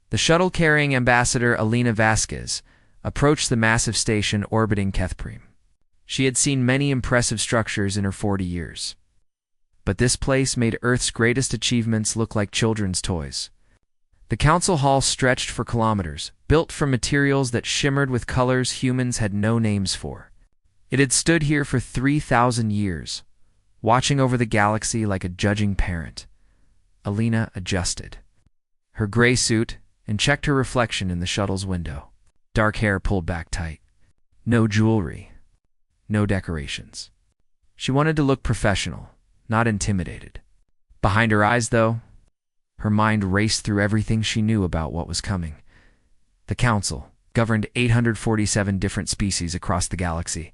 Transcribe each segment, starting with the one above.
The shuttle-carrying ambassador Alina Vasquez approached the massive station orbiting Kethprim. She had seen many impressive structures in her 40 years. But this place made Earth's greatest achievements look like children's toys. The council hall stretched for kilometers, built from materials that shimmered with colors humans had no names for. It had stood here for 3,000 years, watching over the galaxy like a judging parent. Alina adjusted her gray suit and checked her reflection in the shuttle's window. Dark hair pulled back tight. No jewelry. No decorations. She wanted to look professional, not intimidated. Behind her eyes, though, her mind raced through everything she knew about what was coming. The Council governed 847 different species across the galaxy.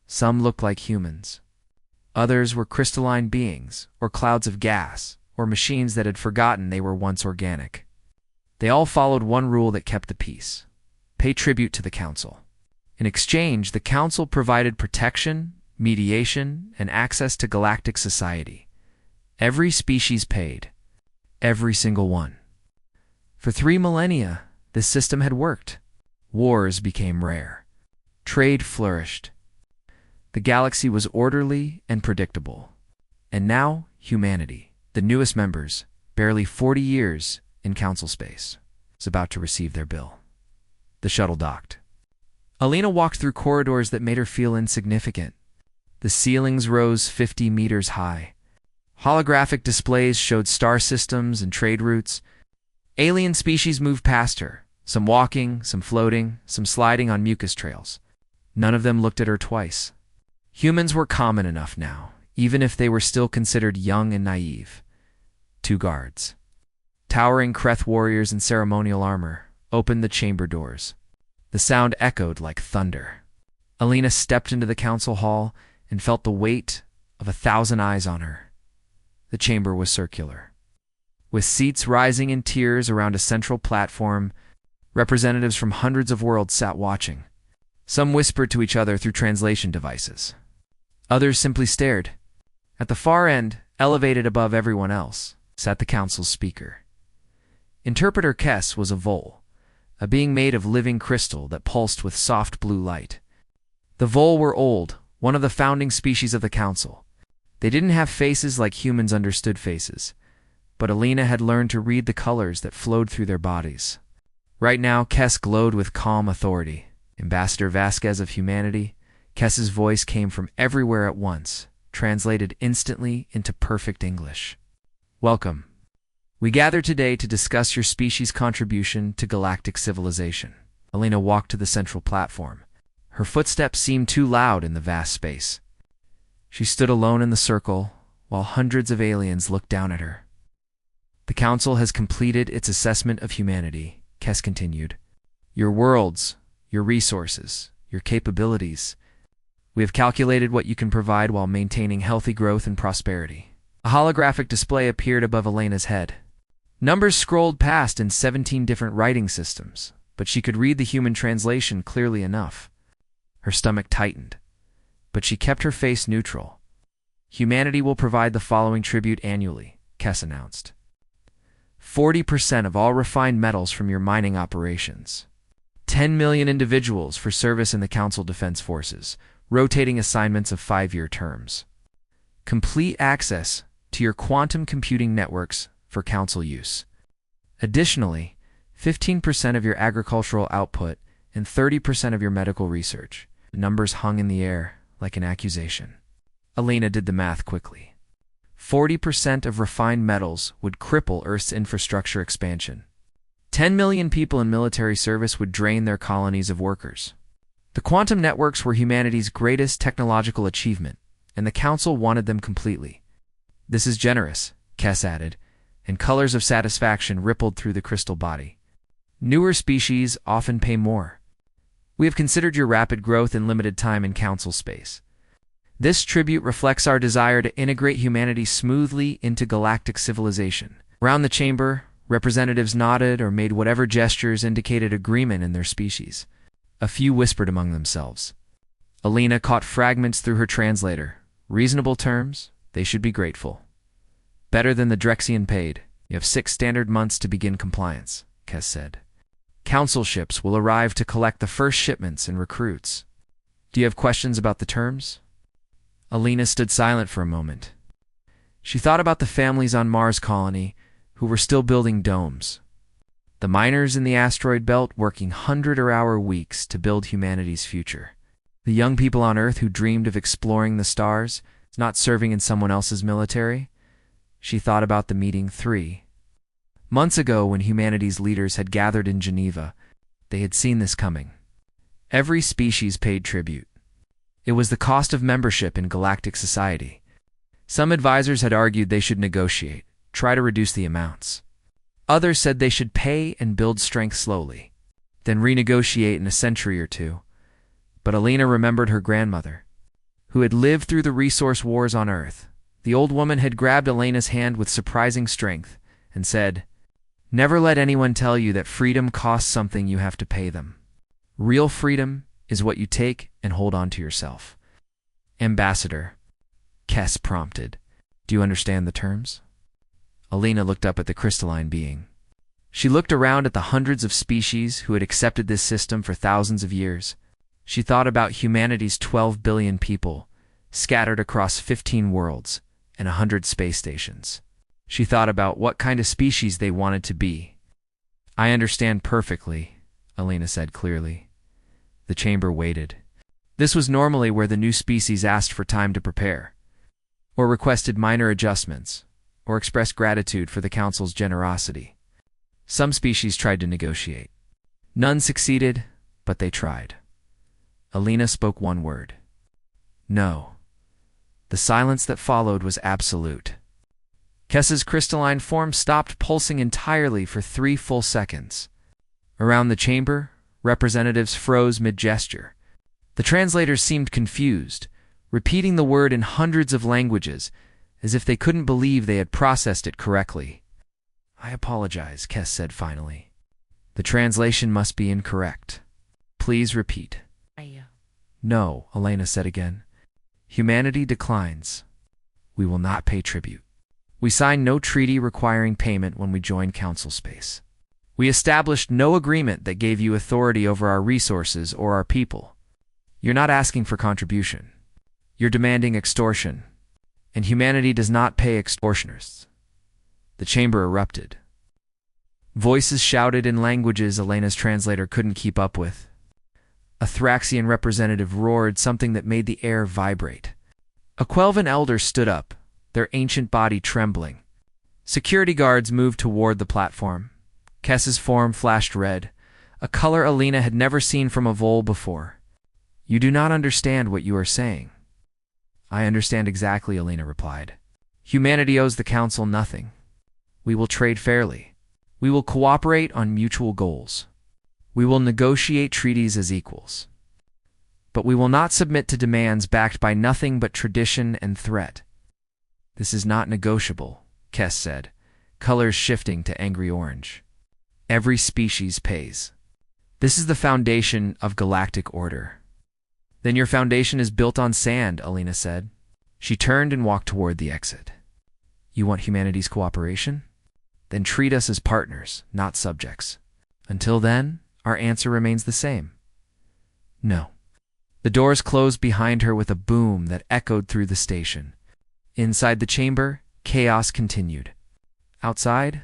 Some looked like humans. Others were crystalline beings, or clouds of gas, or machines that had forgotten they were once organic. They all followed one rule that kept the peace: pay tribute to the Council. In exchange, the Council provided protection, mediation, and access to galactic society. Every species paid. Every single one. For 3 millennia, this system had worked. Wars became rare. Trade flourished. The galaxy was orderly and predictable. And now, humanity, the newest members, barely 40 years in council space, was about to receive their bill. The shuttle docked. Alina walked through corridors that made her feel insignificant. The ceilings rose 50 meters high. Holographic displays showed star systems and trade routes. Alien species moved past her, some walking, some floating, some sliding on mucus trails. None of them looked at her twice. Humans were common enough now, even if they were still considered young and naive. 2 guards, towering Kreth warriors in ceremonial armor, opened the chamber doors. The sound echoed like thunder. Alina stepped into the council hall and felt the weight of 1,000 eyes on her. The chamber was circular, with seats rising in tiers around a central platform. Representatives from hundreds of worlds sat watching. Some whispered to each other through translation devices. Others simply stared. At the far end, elevated above everyone else, sat the council's speaker. Interpreter Kess was a Vol, a being made of living crystal that pulsed with soft blue light. The Vol were old, one of the founding species of the council. They didn't have faces like humans understood faces, but Alina had learned to read the colors that flowed through their bodies. Right now, Kess glowed with calm authority. Ambassador Vasquez of humanity, Kess's voice came from everywhere at once, translated instantly into perfect English. Welcome. We gather today to discuss your species' contribution to galactic civilization. Alina walked to the central platform. Her footsteps seemed too loud in the vast space. She stood alone in the circle, while hundreds of aliens looked down at her. The Council has completed its assessment of humanity, Kess continued. Your worlds, your resources, your capabilities. We have calculated what you can provide while maintaining healthy growth and prosperity. A holographic display appeared above Elena's head. Numbers scrolled past in 17 different writing systems, but she could read the human translation clearly enough. Her stomach tightened, but she kept her face neutral. Humanity will provide the following tribute annually, Kess announced. 40% of all refined metals from your mining operations. 10 million individuals for service in the Council Defense Forces, rotating assignments of 5-year terms. Complete access to your quantum computing networks for Council use. Additionally, 15% of your agricultural output and 30% of your medical research. The numbers hung in the air like an accusation. Alina did the math quickly. 40% of refined metals would cripple Earth's infrastructure expansion. 10 million people in military service would drain their colonies of workers. The quantum networks were humanity's greatest technological achievement, and the Council wanted them completely. This is generous, Kess added, and colors of satisfaction rippled through the crystal body. Newer species often pay more. We have considered your rapid growth and limited time in Council space. This tribute reflects our desire to integrate humanity smoothly into galactic civilization. Around the chamber, representatives nodded or made whatever gestures indicated agreement in their species. A few whispered among themselves. Alina caught fragments through her translator. Reasonable terms, they should be grateful. Better than the Drexian paid. You have 6 standard months to begin compliance. Kes said. Council ships will arrive to collect the first shipments and recruits. Do you have questions about the terms? Alina stood silent for a moment. She thought about the families on Mars colony who were still building domes. The miners in the asteroid belt working 100-hour weeks to build humanity's future. The young people on Earth who dreamed of exploring the stars, not serving in someone else's military. She thought about the meeting 3 months ago when humanity's leaders had gathered in Geneva. They had seen this coming. Every species paid tribute. It was the cost of membership in galactic society. Some advisors had argued they should negotiate, try to reduce the amounts. Others said they should pay and build strength slowly, then renegotiate in a century or two. But Alina remembered her grandmother, who had lived through the resource wars on Earth. The old woman had grabbed Alina's hand with surprising strength and said, "Never let anyone tell you that freedom costs something you have to pay them. Real freedom is what you take and hold on to yourself." Ambassador, Kes prompted, "Do you understand the terms?" Alina looked up at the crystalline being. She looked around at the hundreds of species who had accepted this system for thousands of years. She thought about humanity's 12 billion people, scattered across 15 worlds and 100 space stations. She thought about what kind of species they wanted to be. "I understand perfectly," Alina said clearly. The chamber waited. This was normally where the new species asked for time to prepare, or requested minor adjustments, or expressed gratitude for the Council's generosity. Some species tried to negotiate. None succeeded, but they tried. Alina spoke one word. "No." The silence that followed was absolute. Kes's crystalline form stopped pulsing entirely for 3 full seconds. Around the chamber, representatives froze mid-gesture. The translators seemed confused, repeating the word in hundreds of languages, as if they couldn't believe they had processed it correctly. "I apologize," Kes said finally. "The translation must be incorrect. Please repeat." "No," Alina said again. "Humanity declines. We will not pay tribute. We signed no treaty requiring payment when we joined Council space. We established no agreement that gave you authority over our resources or our people. You're not asking for contribution. You're demanding extortion. And humanity does not pay extortioners." The chamber erupted. Voices shouted in languages Alina's translator couldn't keep up with. A Thraxian representative roared something that made the air vibrate. A Quelvan elder stood up, their ancient body trembling. Security guards moved toward the platform. Kes's form flashed red, a color Alina had never seen from a vole before. "You do not understand what you are saying." "I understand exactly," Alina replied. "Humanity owes the Council nothing. We will trade fairly. We will cooperate on mutual goals. We will negotiate treaties as equals. But we will not submit to demands backed by nothing but tradition and threat." "This is not negotiable," Kes said, colors shifting to angry orange. "Every species pays. This is the foundation of galactic order." "Then your foundation is built on sand," Alina said. She turned and walked toward the exit. "You want humanity's cooperation? Then treat us as partners, not subjects. Until then, our answer remains the same. No." The doors closed behind her with a boom that echoed through the station. Inside the chamber, chaos continued. Outside,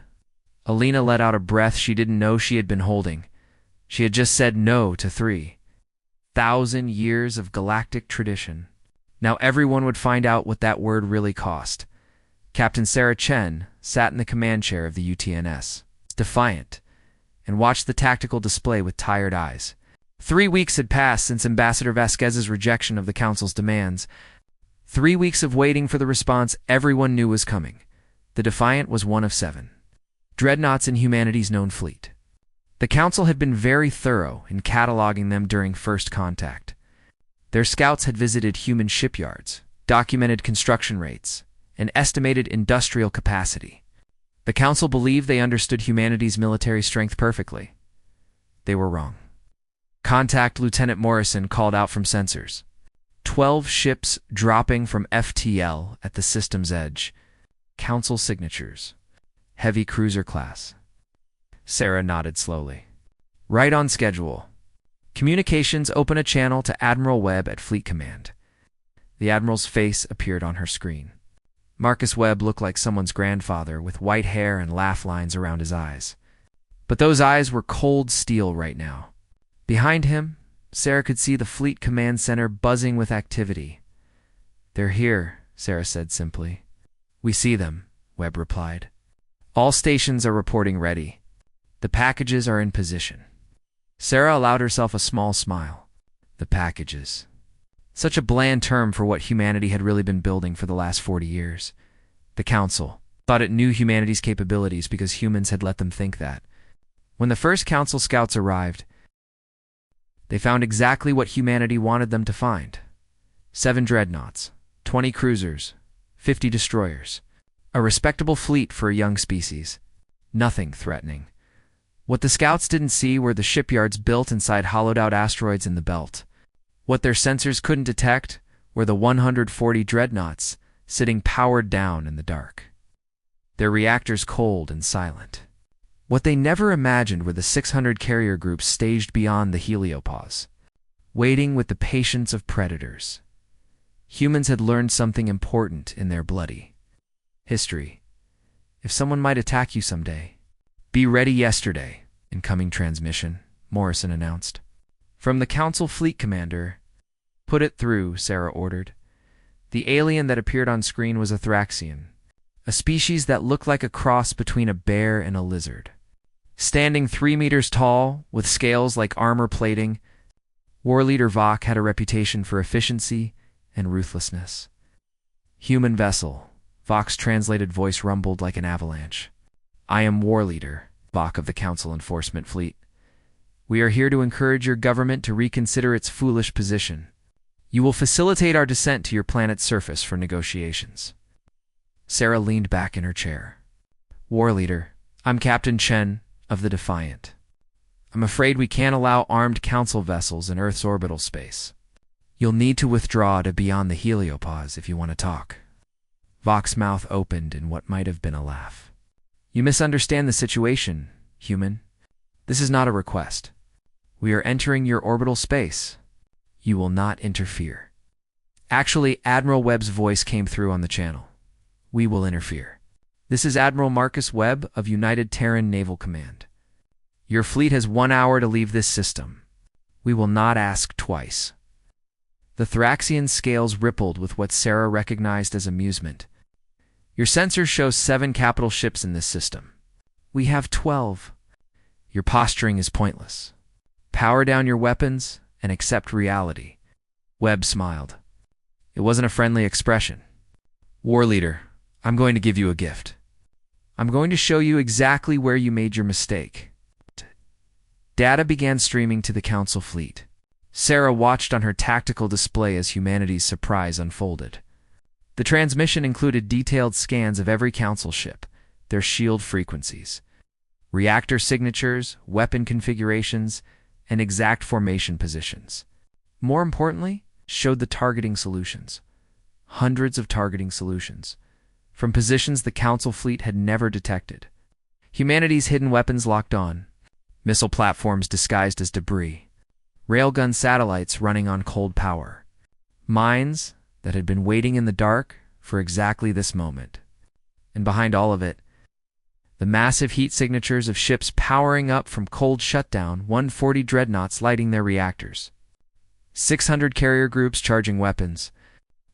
Alina let out a breath she didn't know she had been holding. She had just said no to 3,000 years of galactic tradition. Now everyone would find out what that word really cost. Captain Sarah Chen sat in the command chair of the UTNS, defiant, and watched the tactical display with tired eyes. 3 weeks had passed since Ambassador Vasquez's rejection of the Council's demands. 3 weeks of waiting for the response everyone knew was coming. The Defiant was one of 7 dreadnoughts in humanity's known fleet. The Council had been very thorough in cataloging them during first contact. Their scouts had visited human shipyards, documented construction rates, and estimated industrial capacity. The Council believed they understood humanity's military strength perfectly. They were wrong. Contact Lieutenant Morrison called out from sensors. 12 ships dropping from FTL at the system's edge. Council signatures. Heavy cruiser class. Sarah nodded slowly. Right on schedule. Communications open a channel to Admiral Webb at Fleet Command. The Admiral's face appeared on her screen. Marcus Webb looked like someone's grandfather with white hair and laugh lines around his eyes. But those eyes were cold steel right now. Behind him, Sarah could see the Fleet Command Center buzzing with activity. They're here, Sarah said simply. We see them, Webb replied. All stations are reporting ready. The packages are in position. Sarah allowed herself a small smile. The packages. Such a bland term for what humanity had really been building for the last 40 years. The Council thought it knew humanity's capabilities because humans had let them think that. When the first Council scouts arrived, they found exactly what humanity wanted them to find. 7 dreadnoughts, 20 cruisers, 50 destroyers. A respectable fleet for a young species. Nothing threatening. What the scouts didn't see were the shipyards built inside hollowed-out asteroids in the belt. What their sensors couldn't detect were the 140 dreadnoughts sitting powered down in the dark. Their reactors cold and silent. What they never imagined were the 600 carrier groups staged beyond the heliopause, waiting with the patience of predators. Humans had learned something important in their bloody history. If someone might attack you someday, be ready yesterday. Incoming transmission, Morrison announced. From the Council Fleet Commander. Put it through, Sarah ordered. The alien that appeared on screen was a Thraxian, a species that looked like a cross between a bear and a lizard. Standing 3 meters tall, with scales like armor plating, War Leader Vok had a reputation for efficiency and ruthlessness. Human vessel, Vok's translated voice rumbled like an avalanche. I am War Leader, Vok of the Council Enforcement Fleet. We are here to encourage your government to reconsider its foolish position. You will facilitate our descent to your planet's surface for negotiations. Sarah leaned back in her chair. War Leader, I'm Captain Chen of the Defiant. I'm afraid we can't allow armed Council vessels in Earth's orbital space. You'll need to withdraw to beyond the heliopause if you want to talk. Vok's mouth opened in what might have been a laugh. You misunderstand the situation, human. This is not a request. We are entering your orbital space. You will not interfere. Actually, Admiral Webb's voice came through on the channel. We will interfere. This is Admiral Marcus Webb of United Terran Naval Command. Your fleet has 1 hour to leave this system. We will not ask twice. The Thraxian scales rippled with what Sarah recognized as amusement. Your sensors show 7 capital ships in this system. We have 12. Your posturing is pointless. Power down your weapons and accept reality. Webb smiled. It wasn't a friendly expression. War Leader, I'm going to give you a gift. I'm going to show you exactly where you made your mistake. Data began streaming to the Council fleet. Sarah watched on her tactical display as humanity's surprise unfolded. The transmission included detailed scans of every Council ship, their shield frequencies, reactor signatures, weapon configurations, and exact formation positions. More importantly, showed the targeting solutions. Hundreds of targeting solutions, from positions the Council fleet had never detected. Humanity's hidden weapons locked on, missile platforms disguised as debris, railgun satellites running on cold power, mines that had been waiting in the dark for exactly this moment. And behind all of it, the massive heat signatures of ships powering up from cold shutdown, 140 dreadnoughts lighting their reactors, 600 carrier groups charging weapons,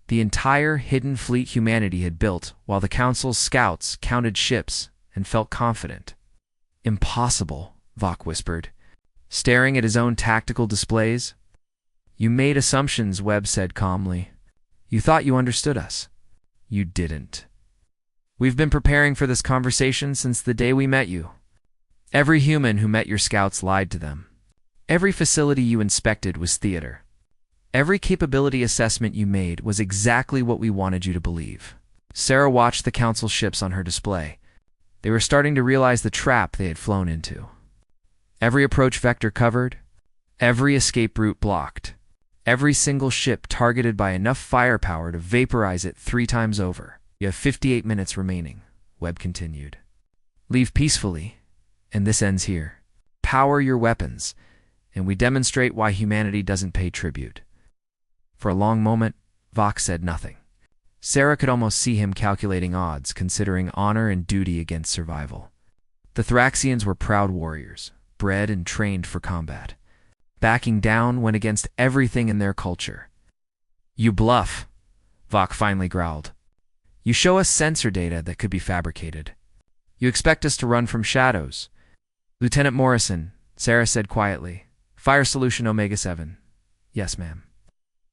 the entire hidden fleet humanity had built while the Council's scouts counted ships and felt confident. Impossible, Vok whispered, staring at his own tactical displays. You made assumptions, Webb said calmly. You thought you understood us. You didn't. We've been preparing for this conversation since the day we met you. Every human who met your scouts lied to them. Every facility you inspected was theater. Every capability assessment you made was exactly what we wanted you to believe. Sarah watched the Council ships on her display. They were starting to realize the trap they had flown into. Every approach vector covered, every escape route blocked, every single ship targeted by enough firepower to vaporize it 3 times over. You have 58 minutes remaining, Webb continued. Leave peacefully, And this ends here. Power your weapons, and we demonstrate why humanity doesn't pay tribute. For a long moment, Vox said nothing. Sarah could almost see him calculating odds, considering honor and duty against survival. The Thraxians were proud warriors, bred and trained for combat. Backing down went against everything in their culture. "You bluff," Vox finally growled. "You show us sensor data that could be fabricated. You expect us to run from shadows." "Lieutenant Morrison," Sarah said quietly. "Fire Solution Omega-7. "Yes, ma'am."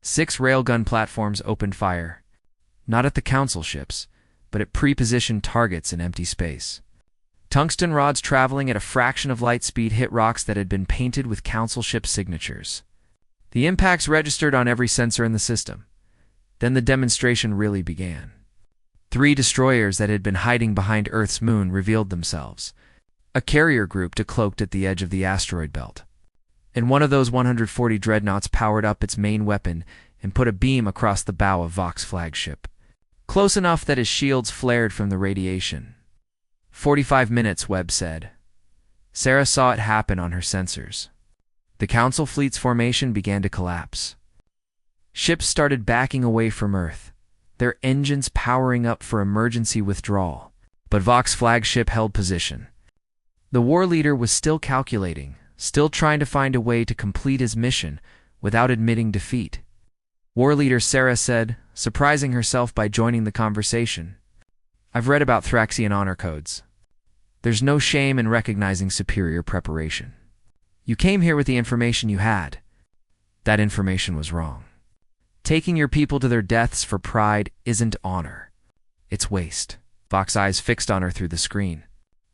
6 railgun platforms opened fire. Not at the Council ships, but at pre-positioned targets in empty space. Tungsten rods traveling at a fraction of light speed hit rocks that had been painted with Council ship signatures. The impacts registered on every sensor in the system. Then the demonstration really began. 3 destroyers that had been hiding behind Earth's moon revealed themselves. A carrier group decloaked at the edge of the asteroid belt. And one of those 140 dreadnoughts powered up its main weapon and put a beam across the bow of Vox's flagship. Close enough that his shields flared from the radiation. 45 minutes, Webb said. Sarah saw it happen on her sensors. The Council fleet's formation began to collapse. Ships started backing away from Earth, their engines powering up for emergency withdrawal. But Vox's flagship held position. The war leader was still calculating, still trying to find a way to complete his mission without admitting defeat. War leader Sarah said, surprising herself by joining the conversation. "I've read about Thraxian honor codes. There's no shame in recognizing superior preparation. You came here with the information you had. That information was wrong. Taking your people to their deaths for pride isn't honor. It's waste." Vox's eyes fixed on her through the screen.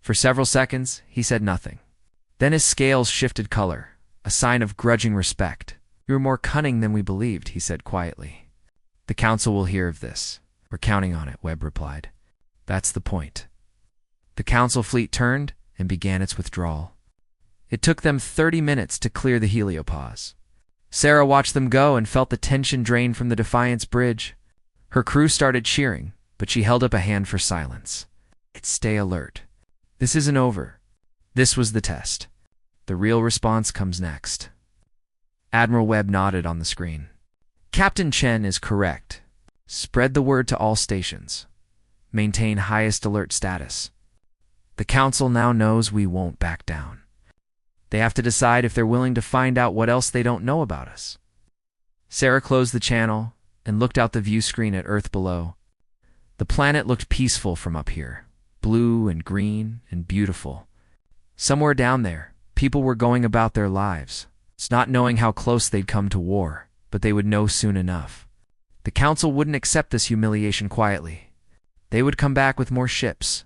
For several seconds, he said nothing. Then his scales shifted color, a sign of grudging respect. "You're more cunning than we believed," he said quietly. "The Council will hear of this. We're counting on it," Webb replied. "That's the point." The Council fleet turned and began its withdrawal. It took them 30 minutes to clear the heliopause. Sarah watched them go and felt the tension drain from the Defiance bridge. Her crew started cheering, but she held up a hand for silence. Stay alert. This isn't over. This was the test. The real response comes next. Admiral Webb nodded on the screen. "Captain Chen is correct. Spread the word to all stations. Maintain highest alert status. The Council now knows we won't back down. They have to decide if they're willing to find out what else they don't know about us." Sarah closed the channel and looked out the view screen at Earth below. The planet looked peaceful from up here, blue and green and beautiful. Somewhere down there, people were going about their lives, not knowing how close they'd come to war, but they would know soon enough. The Council wouldn't accept this humiliation quietly. They would come back with more ships,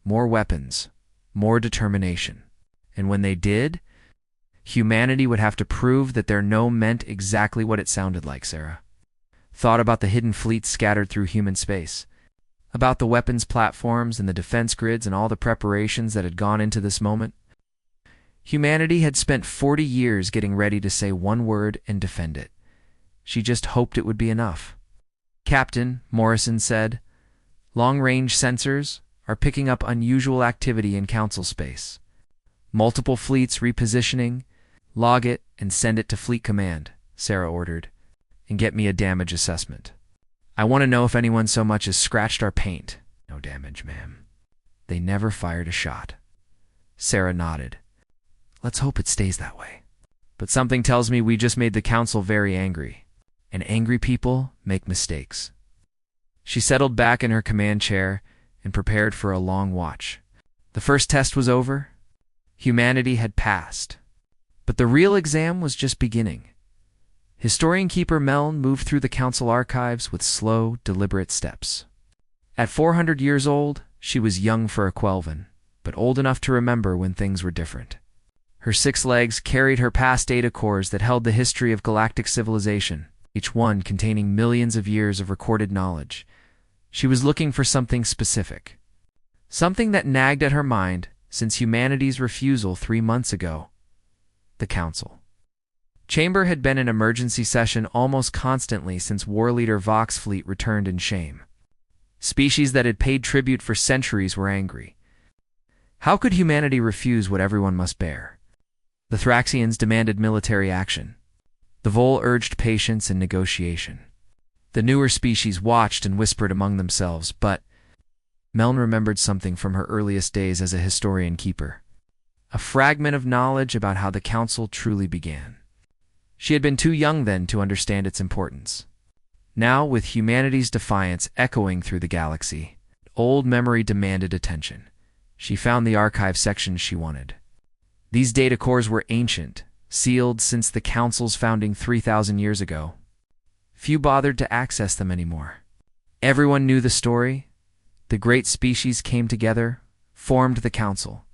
more weapons, more determination. And when they did, humanity would have to prove that their no meant exactly what it sounded like. Sarah thought about the hidden fleets scattered through human space, about the weapons platforms and the defense grids and all the preparations that had gone into this moment. Humanity had spent 40 years getting ready to say one word and defend it. She just hoped it would be enough. "Captain," Morrison said, "long-range sensors are picking up unusual activity in Council space. Multiple fleets repositioning. Log it and send it to Fleet Command," Sarah ordered, "and get me a damage assessment. I want to know if anyone so much as scratched our paint." "No damage, ma'am. They never fired a shot." Sarah nodded. "Let's hope it stays that way. But something tells me we just made the Council very angry, and angry people make mistakes." She settled back in her command chair and prepared for a long watch. The first test was over. Humanity had passed. But the real exam was just beginning. Historian Keeper Meln moved through the Council archives with slow, deliberate steps. At 400 years old, she was young for a Quelvan, but old enough to remember when things were different. Her 6 legs carried her past data cores that held the history of galactic civilization, each one containing millions of years of recorded knowledge. She was looking for something specific, something that nagged at her mind since humanity's refusal 3 months ago. The Council chamber had been in emergency session almost constantly since war leader Vox's fleet returned in shame. Species that had paid tribute for centuries were angry. How could humanity refuse what everyone must bear? The Thraxians demanded military action. The Vol urged patience and negotiation. The newer species watched and whispered among themselves, but Meln remembered something from her earliest days as a historian keeper. A fragment of knowledge about how the council truly began. She had been too young then to understand its importance. Now, with humanity's defiance echoing through the galaxy, old memory demanded attention. She found the archive sections she wanted. These data cores were ancient, sealed since the council's founding 3,000 years ago. Few bothered to access them anymore. Everyone knew the story. The great species came together, formed the council,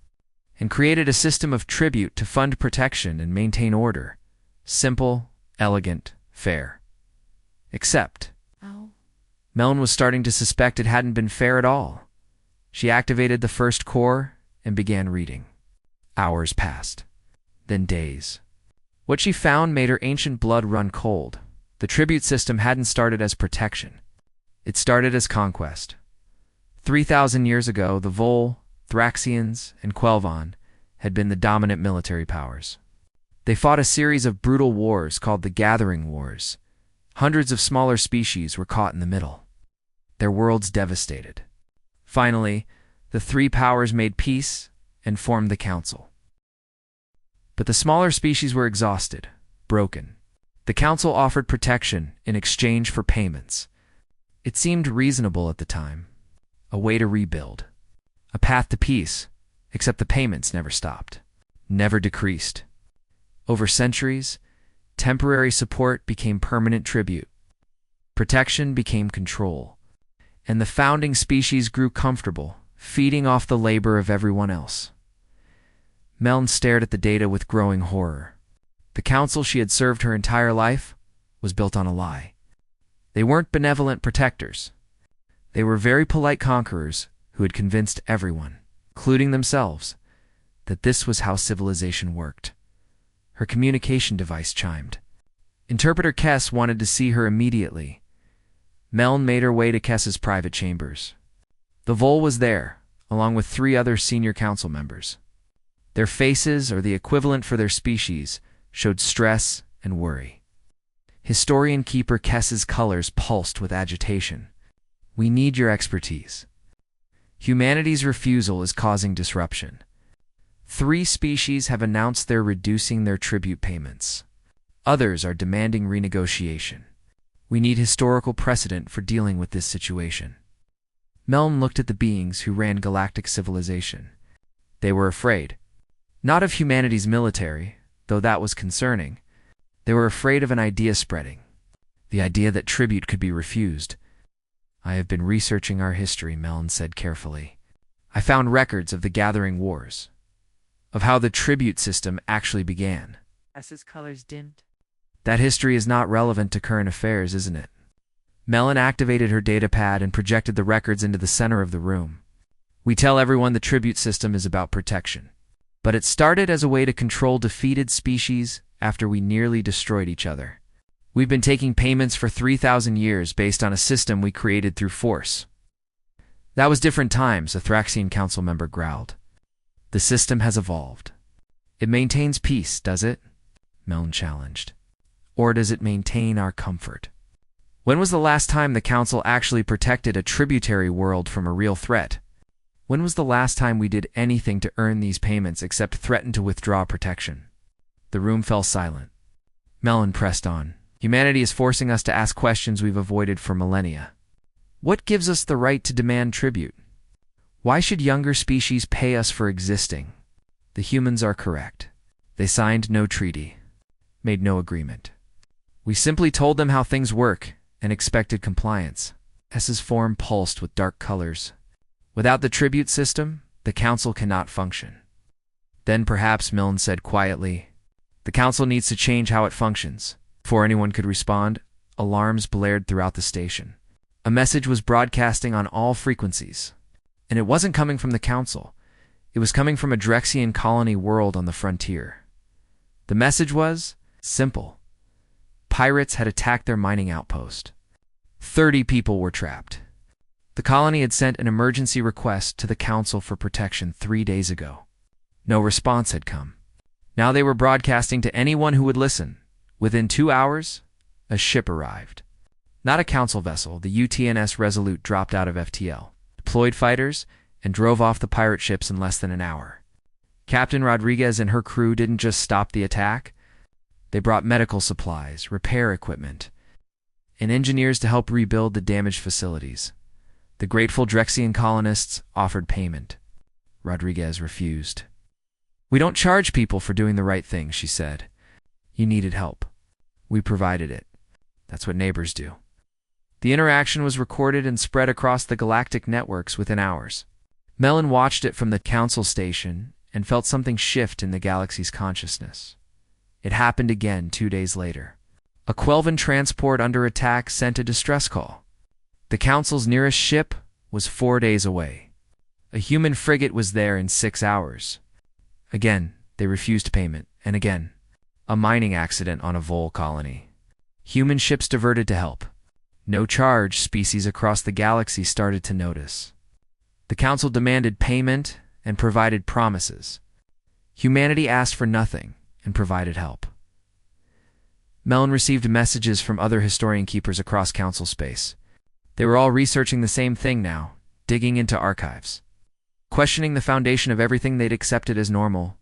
and created a system of tribute to fund protection and maintain order. Simple, elegant, fair. Except, Meln was starting to suspect it hadn't been fair at all. She activated the first core and began reading. Hours passed, then days. What she found made her ancient blood run cold. The tribute system hadn't started as protection. It started as conquest. 3,000 years ago, the Vol, Thraxians, and Quelvon had been the dominant military powers. They fought a series of brutal wars called the Gathering Wars. Hundreds of smaller species were caught in the middle, their worlds devastated. Finally, the three powers made peace and formed the council. But the smaller species were exhausted, broken. The council offered protection in exchange for payments. It seemed reasonable at the time. A way to rebuild. A path to peace, except the payments never stopped, never decreased. Over centuries, temporary support became permanent tribute. Protection became control. And the founding species grew comfortable, feeding off the labor of everyone else. Meln stared at the data with growing horror. The council she had served her entire life was built on a lie. They weren't benevolent protectors. They were very polite conquerors who had convinced everyone, including themselves, that this was how civilization worked. Her communication device chimed. Interpreter Kess wanted to see her immediately. Meln made her way to Kess's private chambers. The Vol was there, along with 3 other senior council members. Their faces, or the equivalent for their species, showed stress and worry. Historian Keeper Kess's colors pulsed with agitation. We need your expertise. Humanity's refusal is causing disruption. 3 species have announced they're reducing their tribute payments. Others are demanding renegotiation. We need historical precedent for dealing with this situation. Meln looked at the beings who ran galactic civilization. They were afraid. Not of humanity's military, though that was concerning. They were afraid of an idea spreading. The idea that tribute could be refused. I have been researching our history, Meln said carefully. I found records of the Gathering Wars, of how the tribute system actually began. S's colors dimmed. That history is not relevant to current affairs, isn't it? Meln activated her datapad and projected the records into the center of the room. We tell everyone the tribute system is about protection. But it started as a way to control defeated species after we nearly destroyed each other. We've been taking payments for 3,000 years based on a system we created through force. That was different times, a Thraxian council member growled. The system has evolved. It maintains peace, does it? Meln challenged. Or does it maintain our comfort? When was the last time the council actually protected a tributary world from a real threat? When was the last time we did anything to earn these payments except threaten to withdraw protection? The room fell silent. Meln pressed on. Humanity is forcing us to ask questions we've avoided for millennia. What gives us the right to demand tribute? Why should younger species pay us for existing? The humans are correct. They signed no treaty, made no agreement. We simply told them how things work and expected compliance. S's form pulsed with dark colors. Without the tribute system, the council cannot function. Then perhaps, Meln said quietly, the council needs to change how it functions. Before anyone could respond, alarms blared throughout the station. A message was broadcasting on all frequencies. And it wasn't coming from the council. It was coming from a Drexian colony world on the frontier. The message was simple. Pirates had attacked their mining outpost. 30 people were trapped. The colony had sent an emergency request to the Council for protection 3 days ago. No response had come. Now they were broadcasting to anyone who would listen. Within 2 hours, a ship arrived. Not a council vessel, the UTNS Resolute dropped out of FTL, deployed fighters, and drove off the pirate ships in less than an hour. Captain Rodriguez and her crew didn't just stop the attack. They brought medical supplies, repair equipment, and engineers to help rebuild the damaged facilities. The grateful Drexian colonists offered payment. Rodriguez refused. "We don't charge people for doing the right thing," she said. "You needed help. We provided it. That's what neighbors do." The interaction was recorded and spread across the galactic networks within hours. Melon watched it from the council station and felt something shift in the galaxy's consciousness. It happened again 2 days later. A Quelvan transport under attack sent a distress call. The council's nearest ship was 4 days away. A human frigate was there in 6 hours. Again, they refused payment, and again, a mining accident on a vole colony. Human ships diverted to help. No charge, species across the galaxy started to notice. The council demanded payment and provided promises. Humanity asked for nothing and provided help. Melon received messages from other historian keepers across council space. They were all researching the same thing now, digging into archives, questioning the foundation of everything they'd accepted as normal.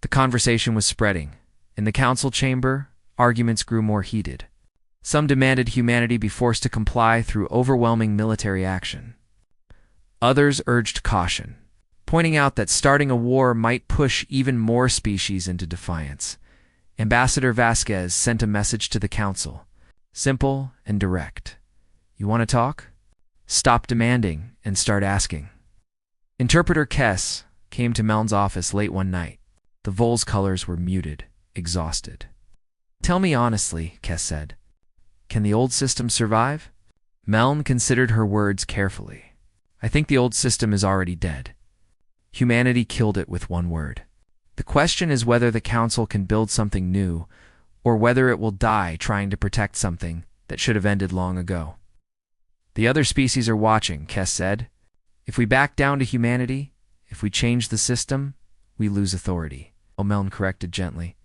The conversation was spreading. In the council chamber, arguments grew more heated. Some demanded humanity be forced to comply through overwhelming military action. Others urged caution, pointing out that starting a war might push even more species into defiance. Ambassador Vasquez sent a message to the council, simple and direct. "You want to talk? Stop demanding and start asking." Interpreter Kess came to Melon's office late one night. The vole's colors were muted, exhausted. "Tell me honestly," Kess said. "Can the old system survive?" Melon considered her words carefully. "I think the old system is already dead. Humanity killed it with one word. The question is whether the council can build something new, or whether it will die trying to protect something that should have ended long ago." "The other species are watching," Kess said. "If we back down to humanity, if we change the system, we lose authority." Melon corrected gently.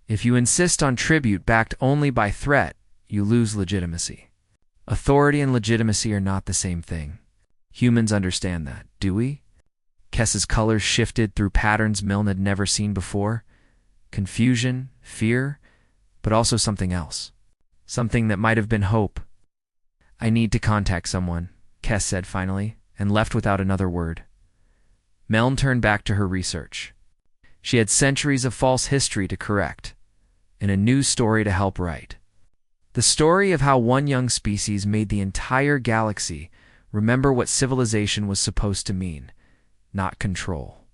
"If you insist on tribute backed only by threat, you lose legitimacy. Authority and legitimacy are not the same thing. Humans understand that, do we?" Kess's colors shifted through patterns Melon had never seen before. Confusion, fear, but also something else. Something that might have been hope. "I need to contact someone," Kess said finally, and left without another word. Melon turned back to her research. She had centuries of false history to correct, and a new story to help write. The story of how one young species made the entire galaxy remember what civilization was supposed to mean. Not control,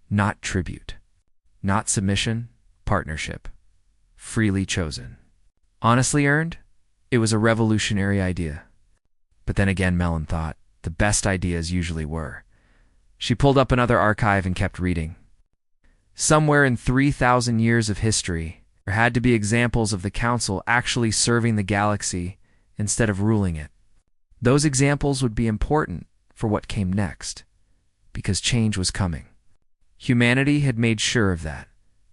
not tribute, not submission, partnership, freely chosen. Honestly earned? It was a revolutionary idea. But then again, Melon thought, the best ideas usually were. She pulled up another archive and kept reading. Somewhere in 3,000 years of history, there had to be examples of the council actually serving the galaxy instead of ruling it. Those examples would be important for what came next, because change was coming. Humanity had made sure of that.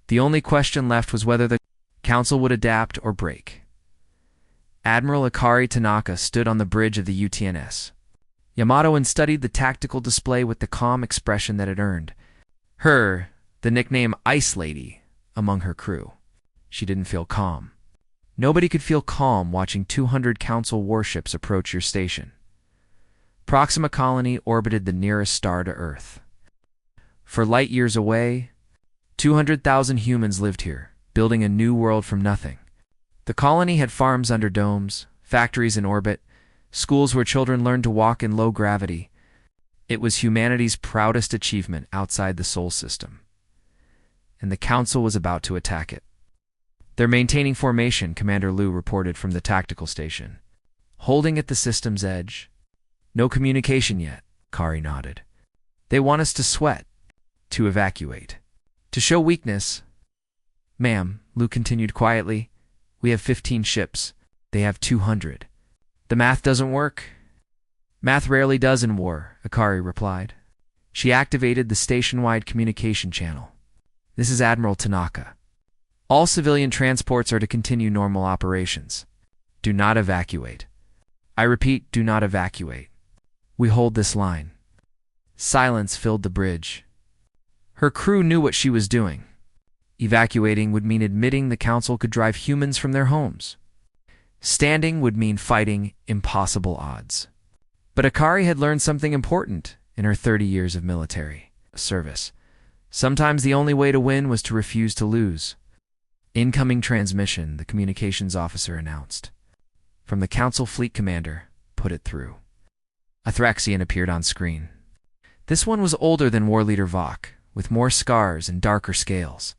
The only question left was whether the council would adapt or break. Admiral Ikari Tanaka stood on the bridge of the UTNS. Yamato studied the tactical display with the calm expression that it earned her the nickname Ice Lady among her crew. She didn't feel calm. Nobody could feel calm watching 200 council warships approach your station. Proxima Colony orbited the nearest star to Earth. For light years away, 200,000 humans lived here, building a new world from nothing. The colony had farms under domes, factories in orbit, schools where children learned to walk in low gravity. It was humanity's proudest achievement outside the Sol system. And the council was about to attack it. "They're maintaining formation," Commander Liu reported from the tactical station. "Holding at the system's edge. No communication yet," Kari nodded. "They want us to sweat, to evacuate, to show weakness." "Ma'am," Liu continued quietly, "we have 15 ships. They have 200. The math doesn't work." Math rarely does in war, Akari replied. She activated the station-wide communication channel. This is Admiral Tanaka. All civilian transports are to continue normal operations. Do not evacuate. I repeat, do not evacuate. We hold this line. Silence filled the bridge. Her crew knew what she was doing. Evacuating would mean admitting the Council could drive humans from their homes. Standing would mean fighting impossible odds. But Akari had learned something important in her 30 years of military service. Sometimes the only way to win was to refuse to lose. Incoming transmission, the communications officer announced. From the Council Fleet Commander, put it through. A Thraxian appeared on screen. This one was older than War Leader Vok, with more scars and darker scales.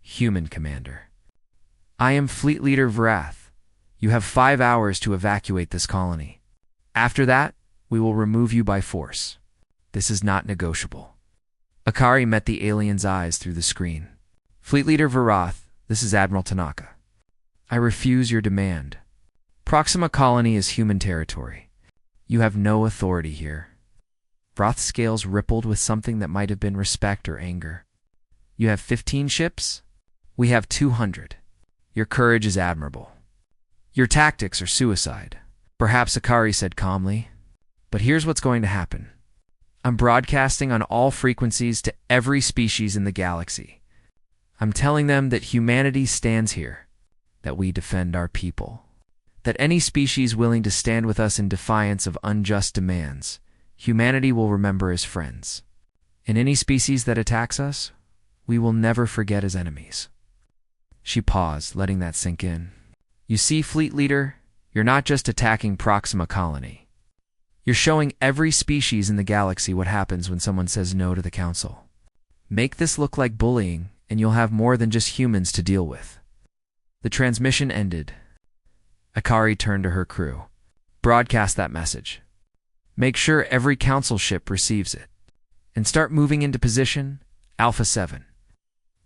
Human Commander. I am Fleet Leader Vrath. You have 5 hours to evacuate this colony. After that, we will remove you by force. This is not negotiable. Akari met the alien's eyes through the screen. Fleet Leader Vrath, this is Admiral Tanaka. I refuse your demand. Proxima Colony is human territory. You have no authority here. Vrath's scales rippled with something that might have been respect or anger. You have 15 ships? We have 200. Your courage is admirable. Your tactics are suicide. Perhaps Akari said calmly. But here's what's going to happen. I'm broadcasting on all frequencies to every species in the galaxy. I'm telling them that humanity stands here, that we defend our people, that any species willing to stand with us in defiance of unjust demands, humanity will remember as friends. And any species that attacks us, we will never forget as enemies. She paused, letting that sink in. You see, Fleet Leader, you're not just attacking Proxima Colony. You're showing every species in the galaxy what happens when someone says no to the Council. Make this look like bullying, and you'll have more than just humans to deal with. The transmission ended. Akari turned to her crew. Broadcast that message. Make sure every Council ship receives it. And start moving into position Alpha 7.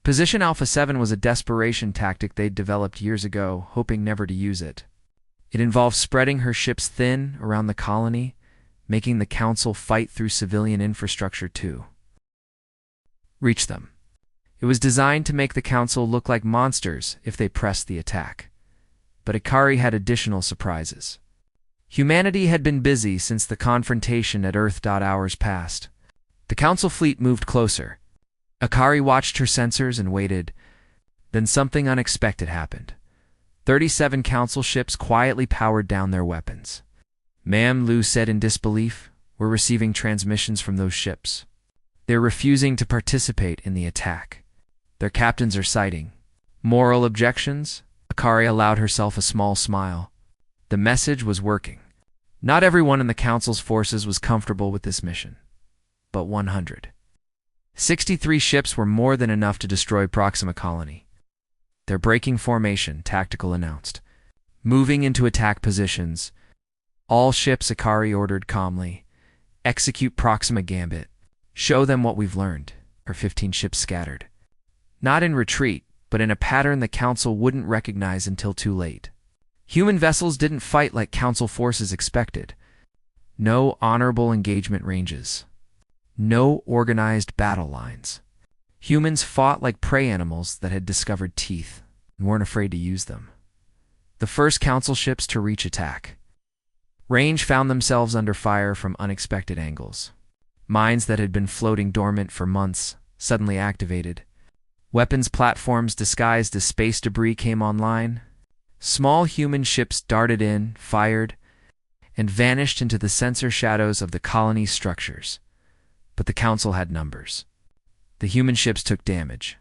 Position Alpha 7 was a desperation tactic they'd developed years ago, hoping never to use it. It involved spreading her ships thin around the colony, making the Council fight through civilian infrastructure too. Reach them. It was designed to make the Council look like monsters if they pressed the attack. But Akari had additional surprises. Humanity had been busy since the confrontation at Earth. Hours passed. The Council fleet moved closer. Akari watched her sensors and waited. Then something unexpected happened. 37 Council ships quietly powered down their weapons. Ma'am, Lu said in disbelief, we're receiving transmissions from those ships. They're refusing to participate in the attack. Their captains are citing moral objections. Akari allowed herself a small smile. The message was working. Not everyone in the Council's forces was comfortable with this mission. But 163 ships were more than enough to destroy Proxima Colony. They're breaking formation, Tactical announced. Moving into attack positions. All ships, Akari ordered calmly. Execute Proxima Gambit. Show them what we've learned. Her 15 ships scattered. Not in retreat, but in a pattern the Council wouldn't recognize until too late. Human vessels didn't fight like Council forces expected. No honorable engagement ranges. No organized battle lines. Humans fought like prey animals that had discovered teeth and weren't afraid to use them. The first Council ships to reach attack. Range found themselves under fire from unexpected angles. Mines that had been floating dormant for months suddenly activated. Weapons platforms disguised as space debris came online. Small human ships darted in, fired, and vanished into the sensor shadows of the colony's structures. But the Council had numbers. The human ships took damage.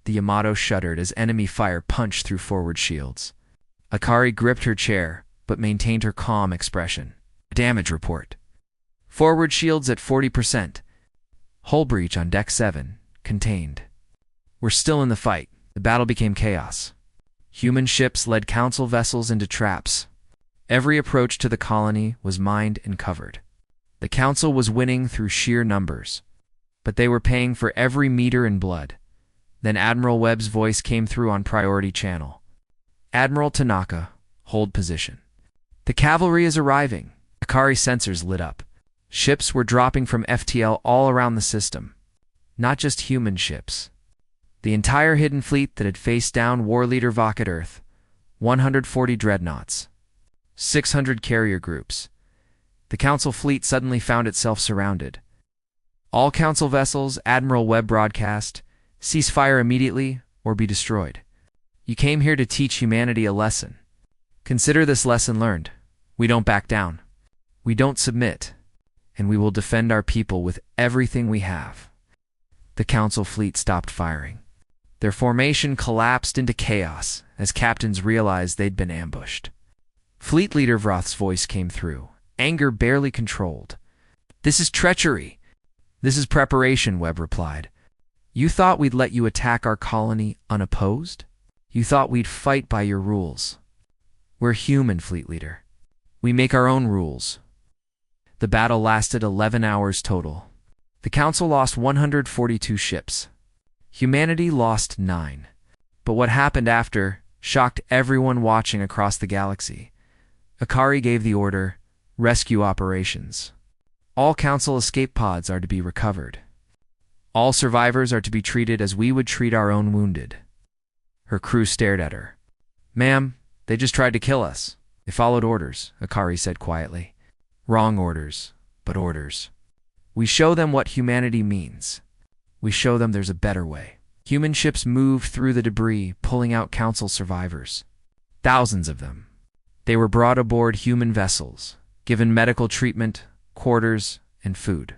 The Yamato shuddered as enemy fire punched through forward shields. Akari gripped her chair, but maintained her calm expression. Damage report. Forward shields at 40%. Hull breach on Deck 7, contained. We're still in the fight. The battle became chaos. Human ships led Council vessels into traps. Every approach to the colony was mined and covered. The Council was winning through sheer numbers, but they were paying for every meter in blood. Then Admiral Webb's voice came through on priority channel. Admiral Tanaka, hold position. The cavalry is arriving. Akari's sensors lit up. Ships were dropping from FTL all around the system. Not just human ships. The entire hidden fleet that had faced down war leader Vok at Earth, 140 dreadnoughts, 600 carrier groups. The Council fleet suddenly found itself surrounded. All Council vessels, Admiral Webb broadcast, cease fire immediately or be destroyed. You came here to teach humanity a lesson. Consider this lesson learned. We don't back down. We don't submit. And we will defend our people with everything we have. The Council fleet stopped firing. Their formation collapsed into chaos as captains realized they'd been ambushed. Fleet leader Vroth's voice came through, anger barely controlled. "This is treachery." "This is preparation," Webb replied. "You thought we'd let you attack our colony unopposed? You thought we'd fight by your rules. We're human, fleet leader. We make our own rules." The battle lasted 11 hours total. The Council lost 142 ships. Humanity lost 9. But what happened after shocked everyone watching across the galaxy. Akari gave the order, "Rescue operations." All Council escape pods are to be recovered. All survivors are to be treated as we would treat our own wounded. Her crew stared at her. "Ma'am, they just tried to kill us." "They followed orders," Akari said quietly. "Wrong orders, but orders. We show them what humanity means. We show them there's a better way." Human ships moved through the debris, pulling out Council survivors. Thousands of them. They were brought aboard human vessels, given medical treatment, quarters, and food.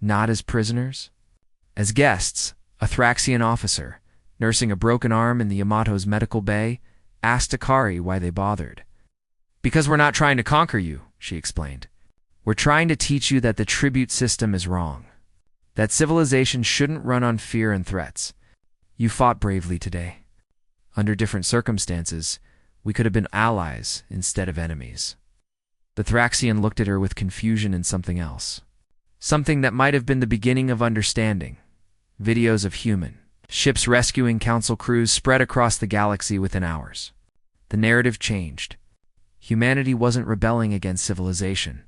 Not as prisoners. As guests, a Thraxian officer, nursing a broken arm in the Yamato's medical bay, asked Akari why they bothered. "Because we're not trying to conquer you," she explained. "We're trying to teach you that the tribute system is wrong. That civilization shouldn't run on fear and threats. You fought bravely today. Under different circumstances, we could have been allies instead of enemies." The Thraxian looked at her with confusion and something else. Something that might have been the beginning of understanding. Videos of human ships rescuing Council crews spread across the galaxy within hours. The narrative changed. Humanity wasn't rebelling against civilization.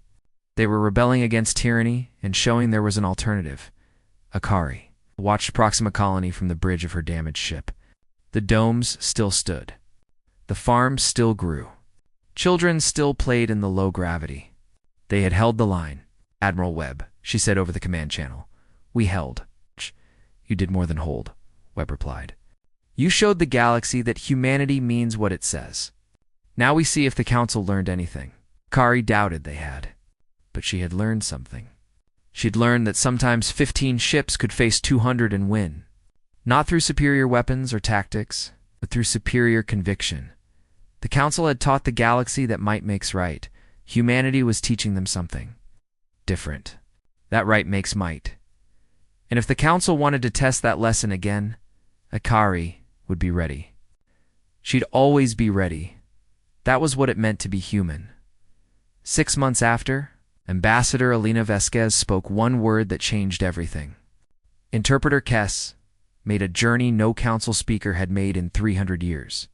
They were rebelling against tyranny and showing there was an alternative. Akari watched Proxima Colony from the bridge of her damaged ship. The domes still stood. The farms still grew. Children still played in the low gravity. They had held the line. "Admiral Webb," she said over the command channel. "We held." "You did more than hold," Webb replied. "You showed the galaxy that humanity means what it says. Now we see if the Council learned anything." Akari doubted they had. But she had learned something. She'd learned that sometimes 15 ships could face 200 and win. Not through superior weapons or tactics, but through superior conviction. The Council had taught the galaxy that might makes right. Humanity was teaching them something different. That right makes might. And if the Council wanted to test that lesson again, Akari would be ready. She'd always be ready. That was what it meant to be human. 6 months after, Ambassador Alina Vasquez spoke one word that changed everything. Interpreter Kess made a journey no Council speaker had made in 300 years.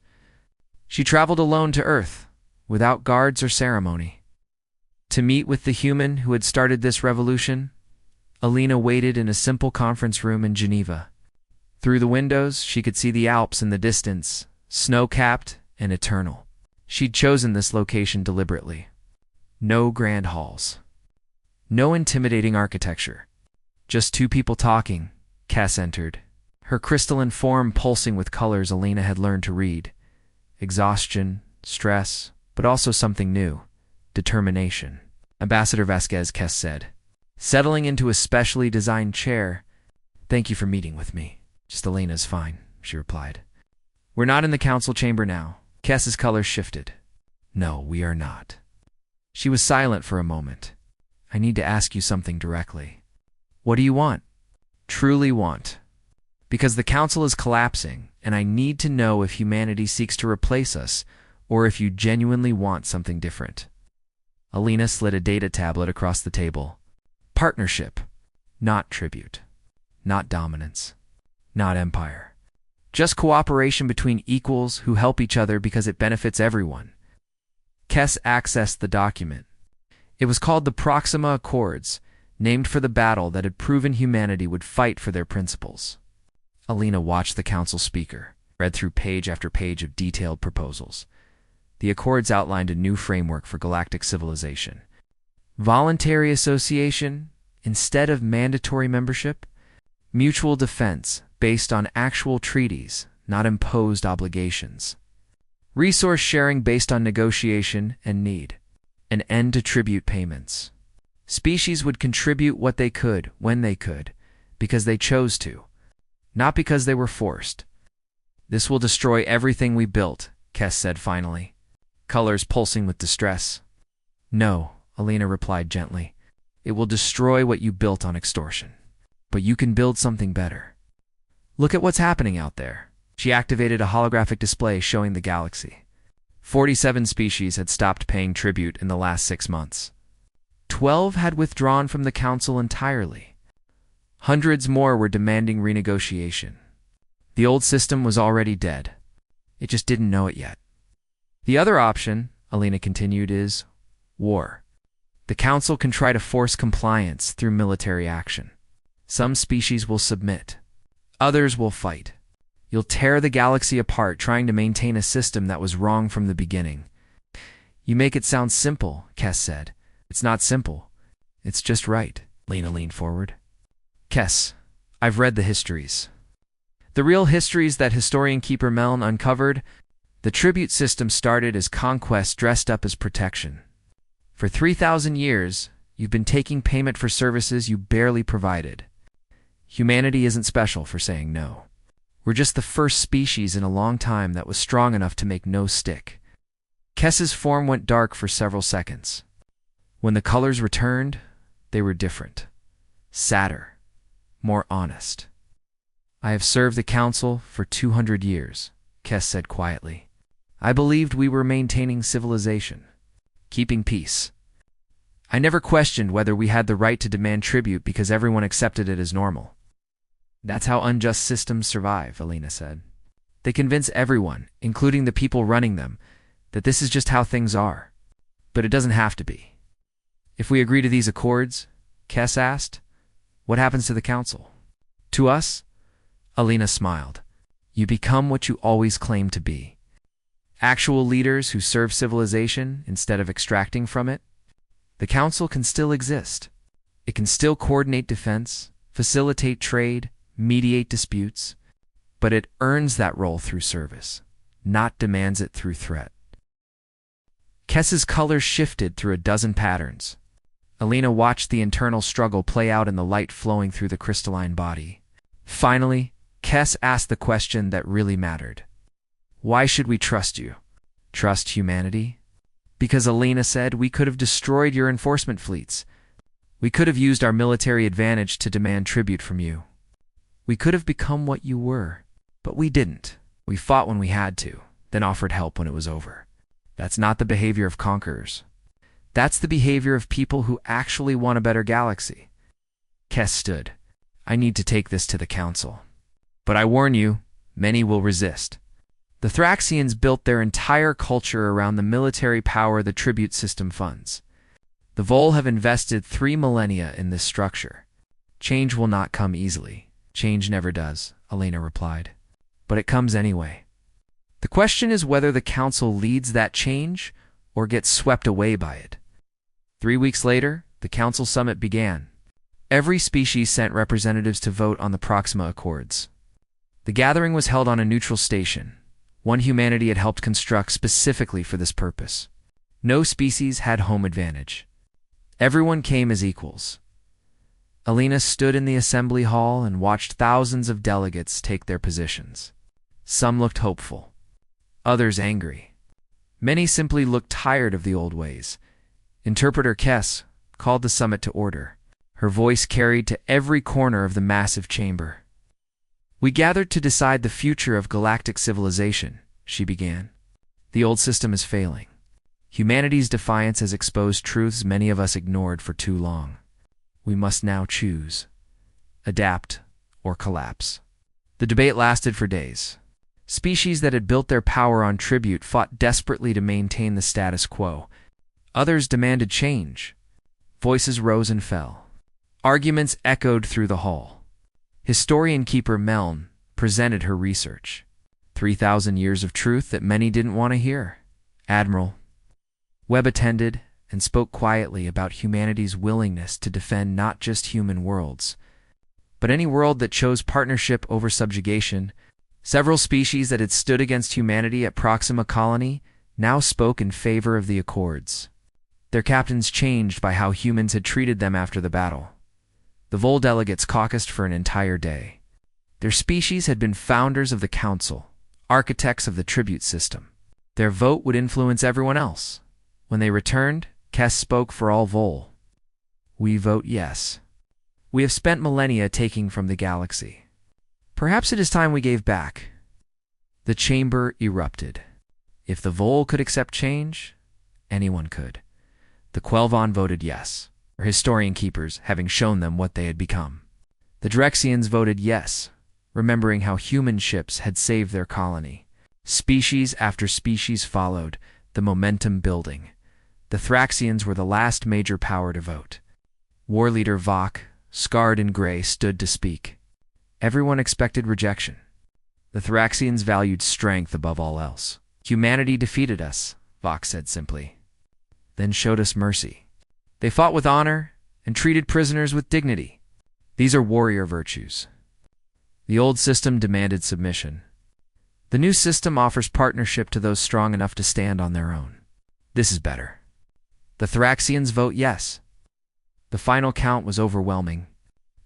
She traveled alone to Earth, without guards or ceremony. To meet with the human who had started this revolution, Alina waited in a simple conference room in Geneva. Through the windows, she could see the Alps in the distance, snow-capped and eternal. She'd chosen this location deliberately. No grand halls. No intimidating architecture. Just 2 people talking. Cass entered, her crystalline form pulsing with colors Alina had learned to read. Exhaustion, stress, but also something new. Determination. Ambassador Vasquez, Cass said, settling into a specially designed chair. "Thank you for meeting with me." "Just Alina's fine," she replied. "We're not in the Council chamber now." Cass's color shifted. "No, we are not." She was silent for a moment. "I need to ask you something directly." "What do you want?" "Truly want. Because the Council is collapsing, and I need to know if humanity seeks to replace us, or if you genuinely want something different." Alina slid a data tablet across the table. "Partnership, not tribute. Not dominance. Not empire. Just cooperation between equals who help each other because it benefits everyone." Kess accessed the document. It was called the Proxima Accords, named for the battle that had proven humanity would fight for their principles. Alina watched the council speaker, read through page after page of detailed proposals. The Accords outlined a new framework for galactic civilization. Voluntary association instead of mandatory membership. Mutual defense based on actual treaties, not imposed obligations. Resource sharing based on negotiation and need. An end to tribute payments. Species would contribute what they could, when they could, because they chose to, not because they were forced. This will destroy everything we built, Kess said finally, colors pulsing with distress. No, Alina replied gently. It will destroy what you built on extortion. But you can build something better. Look at what's happening out there. She activated a holographic display showing the galaxy. 47 species had stopped paying tribute in the last 6 months. 12 had withdrawn from the council entirely. Hundreds more were demanding renegotiation. The old system was already dead. It just didn't know it yet. The other option, Alina continued, is war. The council can try to force compliance through military action. Some species will submit. Others will fight. You'll tear the galaxy apart trying to maintain a system that was wrong from the beginning. You make it sound simple, Kess said. It's not simple. It's just right. Lena leaned forward. Kess, I've read the histories. The real histories that historian Keeper Meln uncovered. The tribute system started as conquest dressed up as protection. For 3,000 years, you've been taking payment for services you barely provided. Humanity isn't special for saying no. We're just the first species in a long time that was strong enough to make no stick. Kess's form went dark for several seconds. When the colors returned, they were different. Sadder. More honest. I have served the council for 200 years, Kess said quietly. I believed we were maintaining civilization. Keeping peace. I never questioned whether we had the right to demand tribute because everyone accepted it as normal. That's how unjust systems survive, Alina said. They convince everyone, including the people running them, that this is just how things are. But it doesn't have to be. If we agree to these accords, Kess asked, what happens to the council? To us? Alina smiled. You become what you always claimed to be. Actual leaders who serve civilization instead of extracting from it. The council can still exist. It can still coordinate defense, facilitate trade, mediate disputes, but it earns that role through service, not demands it through threat. Kess's colors shifted through a dozen patterns. Alina watched the internal struggle play out in the light flowing through the crystalline body. Finally, Kess asked the question that really mattered. Why should we trust you? Trust humanity? Because Alina said we could have destroyed your enforcement fleets. We could have used our military advantage to demand tribute from you. We could have become what you were, but we didn't. We fought when we had to, then offered help when it was over. That's not the behavior of conquerors. That's the behavior of people who actually want a better galaxy. Kess stood. I need to take this to the council. But I warn you, many will resist. The Thraxians built their entire culture around the military power the tribute system funds. The Vol have invested 3 millennia in this structure. Change will not come easily. Change never does, Alina replied. But it comes anyway. The question is whether the council leads that change or gets swept away by it. 3 weeks later, the council summit began. Every species sent representatives to vote on the Proxima Accords. The gathering was held on a neutral station, one humanity had helped construct specifically for this purpose. No species had home advantage. Everyone came as equals. Alina stood in the assembly hall and watched thousands of delegates take their positions. Some looked hopeful, others angry. Many simply looked tired of the old ways. Interpreter Kess called the summit to order. Her voice carried to every corner of the massive chamber. We gathered to decide the future of galactic civilization, she began. The old system is failing. Humanity's defiance has exposed truths many of us ignored for too long. We must now choose. Adapt or collapse. The debate lasted for days. Species that had built their power on tribute fought desperately to maintain the status quo. Others demanded change, Voices rose and fell. Arguments echoed through the hall. Historian-keeper Meln presented her research. 3,000 years of truth that many didn't want to hear. Admiral Webb attended and spoke quietly about humanity's willingness to defend not just human worlds, but any world that chose partnership over subjugation. Several species that had stood against humanity at Proxima Colony now spoke in favor of the Accords. Their captains changed by how humans had treated them after the battle. The Vol delegates caucused for an entire day. Their species had been founders of the Council, architects of the tribute system. Their vote would influence everyone else. When they returned, Kess spoke for all Vol. We vote yes. We have spent millennia taking from the galaxy. Perhaps it is time we gave back. The chamber erupted. If the Vol could accept change, anyone could. The Quelvon voted yes, her historian keepers having shown them what they had become. The Drexians voted yes, remembering how human ships had saved their colony. Species after species followed, the momentum building. The Thraxians were the last major power to vote. War leader Vok, scarred in gray, stood to speak. Everyone expected rejection. The Thraxians valued strength above all else. Humanity defeated us, Vok said simply, then showed us mercy. They fought with honor and treated prisoners with dignity. These are warrior virtues. The old system demanded submission. The new system offers partnership to those strong enough to stand on their own. This is better. The Thraxians vote yes. The final count was overwhelming.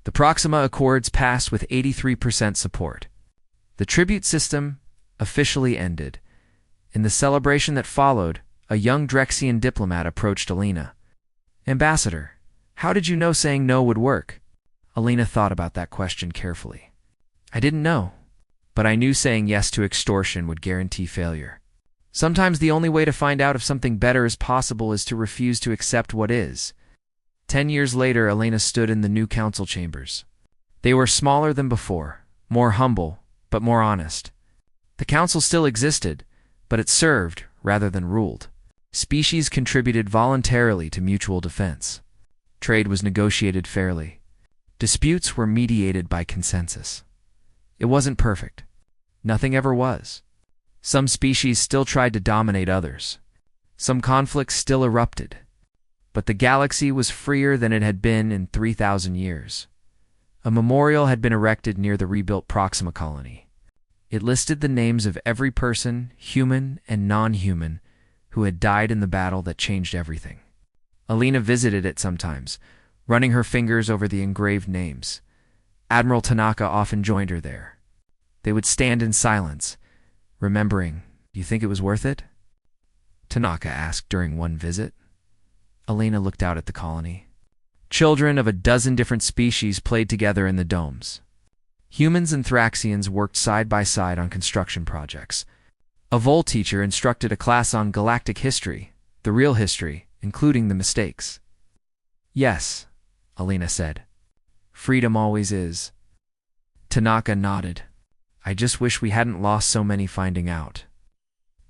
The Proxima Accords passed with 83% support. The tribute system officially ended. In the celebration that followed, a young Drexian diplomat approached Alina. Ambassador, how did you know saying no would work? Alina thought about that question carefully. I didn't know, but I knew saying yes to extortion would guarantee failure. Sometimes the only way to find out if something better is possible is to refuse to accept what is. 10 years later, Elena stood in the new council chambers. They were smaller than before, more humble, but more honest. The council still existed, but it served rather than ruled. Species contributed voluntarily to mutual defense. Trade was negotiated fairly. Disputes were mediated by consensus. It wasn't perfect. Nothing ever was. Some species still tried to dominate others. Some conflicts still erupted. But the galaxy was freer than it had been in 3,000 years. A memorial had been erected near the rebuilt Proxima Colony. It listed the names of every person, human and non-human, who had died in the battle that changed everything. Alina visited it sometimes, running her fingers over the engraved names. Admiral Tanaka often joined her there. They would stand in silence, remembering, "Do you think it was worth it?" Tanaka asked during one visit. Alina looked out at the colony. Children of a dozen different species played together in the domes. Humans and Thraxians worked side by side on construction projects. A Vol teacher instructed a class on galactic history, the real history, including the mistakes. Yes, Alina said. Freedom always is. Tanaka nodded. I just wish we hadn't lost so many finding out.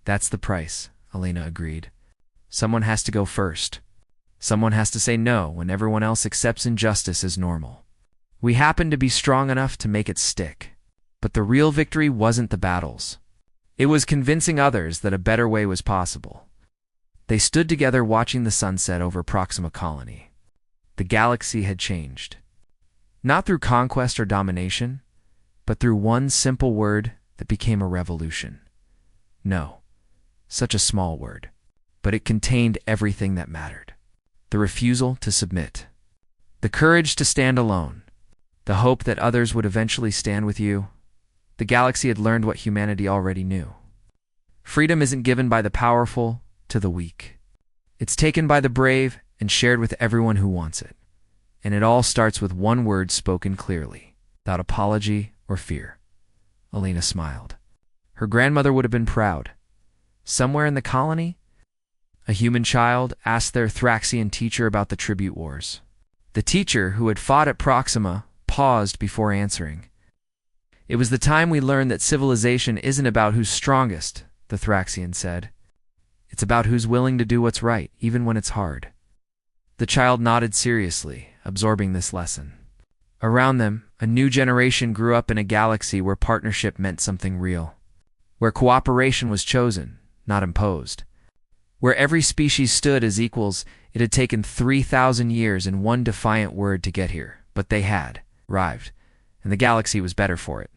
That's the price, Alina agreed. Someone has to go first. Someone has to say no when everyone else accepts injustice as normal. We happened to be strong enough to make it stick. But the real victory wasn't the battles. It was convincing others that a better way was possible. They stood together watching the sunset over Proxima Colony. The galaxy had changed. Not through conquest or domination, but through one simple word that became a revolution. No. Such a small word. But it contained everything that mattered. The refusal to submit. The courage to stand alone. The hope that others would eventually stand with you. The galaxy had learned what humanity already knew. Freedom isn't given by the powerful to the weak. It's taken by the brave and shared with everyone who wants it. And it all starts with one word spoken clearly, without apology or fear. Alina smiled. Her grandmother would have been proud. Somewhere in the colony, a human child asked their Thraxian teacher about the tribute wars. The teacher, who had fought at Proxima, paused before answering. It was the time we learned that civilization isn't about who's strongest, the Thraxian said. It's about who's willing to do what's right, even when it's hard. The child nodded seriously, absorbing this lesson. Around them, a new generation grew up in a galaxy where partnership meant something real. Where cooperation was chosen, not imposed. Where every species stood as equals. It had taken 3,000 years and one defiant word to get here, but they had arrived, and the galaxy was better for it.